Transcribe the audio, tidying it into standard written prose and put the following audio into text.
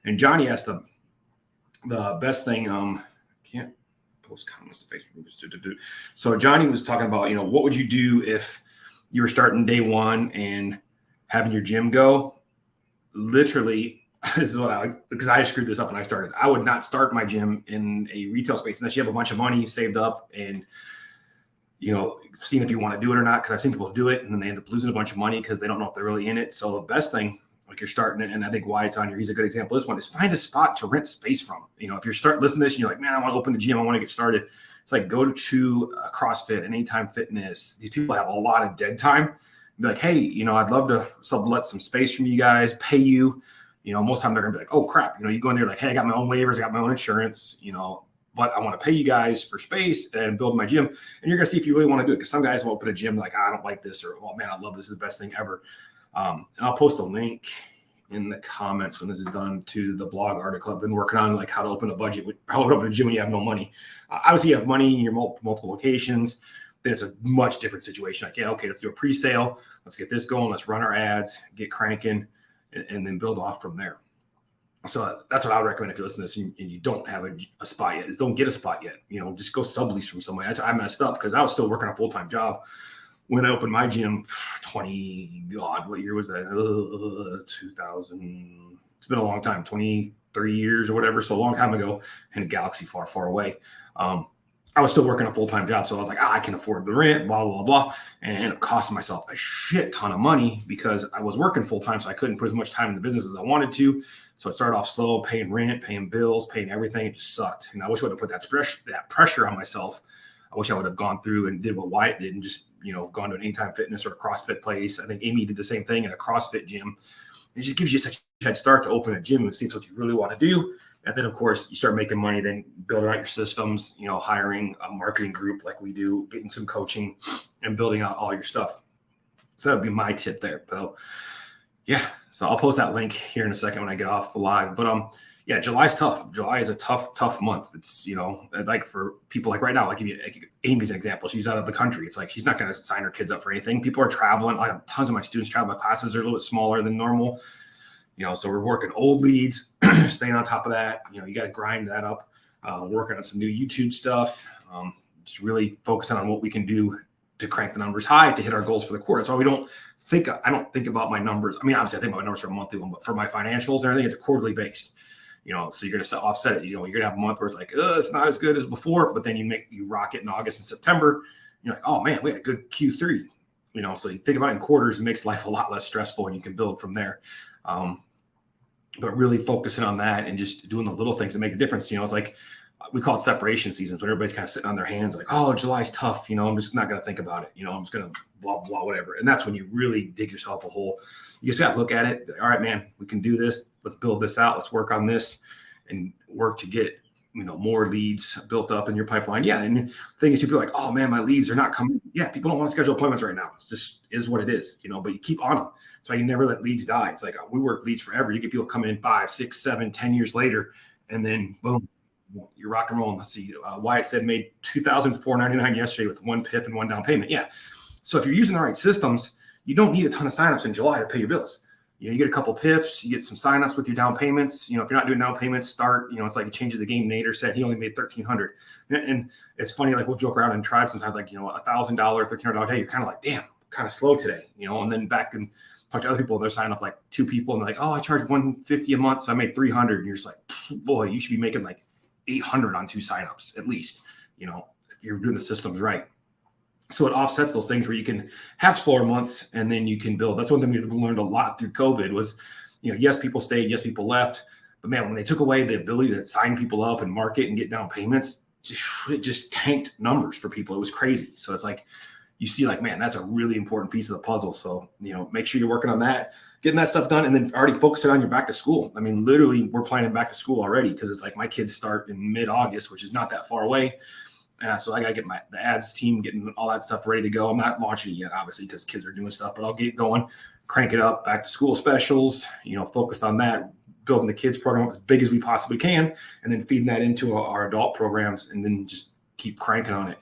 And Johnny asked the best thing. Can't post comments to Facebook. So Johnny was talking about, what would you do if you were starting day one and having your gym go? Literally, this is what because I screwed this up when I started. I would not start my gym in a retail space unless you have a bunch of money saved up and, seeing if you want to do it or not. Because I've seen people do it and then they end up losing a bunch of money because they don't know if they're really in it. So the best thing, like you're starting it, and I think Wyatt's on here, he's a good example. This one is find a spot to rent space from. If you're listening to this and you're like, man, I want to open the gym, I want to get started. It's like go to CrossFit and Anytime Fitness. These people have a lot of dead time. Be like, hey, I'd love to sublet some space from you guys, pay you. Most of the time they're gonna be like, oh crap, you go in there like, hey, I got my own waivers, I got my own insurance, but I want to pay you guys for space and build my gym. And you're gonna see if you really want to do it. Because some guys will open a gym like, I don't like this, or oh man, I love this is the best thing ever. And I'll post a link in the comments when this is done to the blog article I've been working on, like how to open a gym when you have no money. Obviously, you have money in your multiple locations. Then it's a much different situation. Like, yeah, okay, let's do a pre-sale. Let's get this going. Let's run our ads, get cranking, and then build off from there. So that's what I would recommend if you listen to this and you don't have a spot yet. Is don't get a spot yet. Just go sublease from somebody. I messed up because I was still working a full-time job when I opened my gym. What year was that? 2000. It's been a long time, 23 years or whatever. So a long time ago in a galaxy far, far away. I was still working a full-time job. So I was like, I can afford the rent, blah, blah, blah. And it ended up costing myself a shit ton of money because I was working full-time. So I couldn't put as much time in the business as I wanted to. So I started off slow, paying rent, paying bills, paying everything. It just sucked. And I wish I would have put that pressure on myself. I wish I would have gone through and did what Wyatt did and just, gone to an Anytime Fitness or a CrossFit place. I think Amy did the same thing in a CrossFit gym. It just gives you such a head start to open a gym and see what you really want to do. And then, of course, you start making money, then building out your systems, hiring a marketing group like we do, getting some coaching and building out all your stuff. So that would be my tip there. But yeah, so I'll post that link here in a second when I get off the live. But yeah, July's tough. July is a tough month. It's, like for people like right now, like Amy's an example, she's out of the country. It's like she's not going to sign her kids up for anything. People are traveling. I have tons of my students travel. My classes are a little bit smaller than normal. So we're working old leads, staying on top of that. You got to grind that up, working on some new YouTube stuff, just really focusing on what we can do to crank the numbers high to hit our goals for the quarter. That's why I don't think about my numbers. I mean, obviously I think about my numbers for a monthly one, but for my financials and everything, it's quarterly based, so you're going to offset it. You're going to have a month where it's like, it's not as good as before, but then you rock it in August and September. You're like, oh man, we had a good Q3, so you think about it in quarters, it makes life a lot less stressful and you can build from there. But really focusing on that and just doing the little things that make a difference. It's like we call it separation seasons when everybody's kind of sitting on their hands like, oh, July's tough. I'm just not going to think about it. I'm just going to blah, blah, whatever. And that's when you really dig yourself a hole. You just got to look at it. All right, man, we can do this. Let's build this out. Let's work on this and work to get, more leads built up in your pipeline. Yeah. And the thing is, people are like, oh man, my leads are not coming. Yeah. People don't want to schedule appointments right now. It just is what it is, but you keep on them. So you never let leads die. It's like we work leads forever. You get people come in 5, 6, 7, 10 years later, and then boom, you're rock and rolling. Let's see. Wyatt said made $2,499 yesterday with 1 PIP and 1 down payment. Yeah. So if you're using the right systems, you don't need a ton of signups in July to pay your bills. You get a couple PIFs, you get some signups with your down payments. If you're not doing down payments, start. It's like it changes the game. Nader said he only made $1,300, and it's funny. Like we'll joke around in tribe sometimes, like $1,000, $1,300 day. You're kind of like, damn, kind of slow today, and then back and talk to other people. They're signing up like 2 people, and they're like, oh, I charge $150 a month, so I made $300. And you're just like, boy, you should be making like $800 on 2 signups at least. If you're doing the systems right. So it offsets those things where you can have slower months and then you can build. That's one thing we learned a lot through COVID was, yes, people stayed, yes, people left. But man, when they took away the ability to sign people up and market and get down payments, it just tanked numbers for people. It was crazy. So it's like, you see like, man, that's a really important piece of the puzzle. So, make sure you're working on that, getting that stuff done, and then already focusing on your back to school. I mean, literally we're planning back to school already because it's like my kids start in mid-August, which is not that far away. So I got to get the ads team, getting all that stuff ready to go. I'm not launching it yet, obviously, because kids are doing stuff, but I'll get going, crank it up, back to school specials, focused on that, building the kids program as big as we possibly can, and then feeding that into our adult programs and then just keep cranking on it.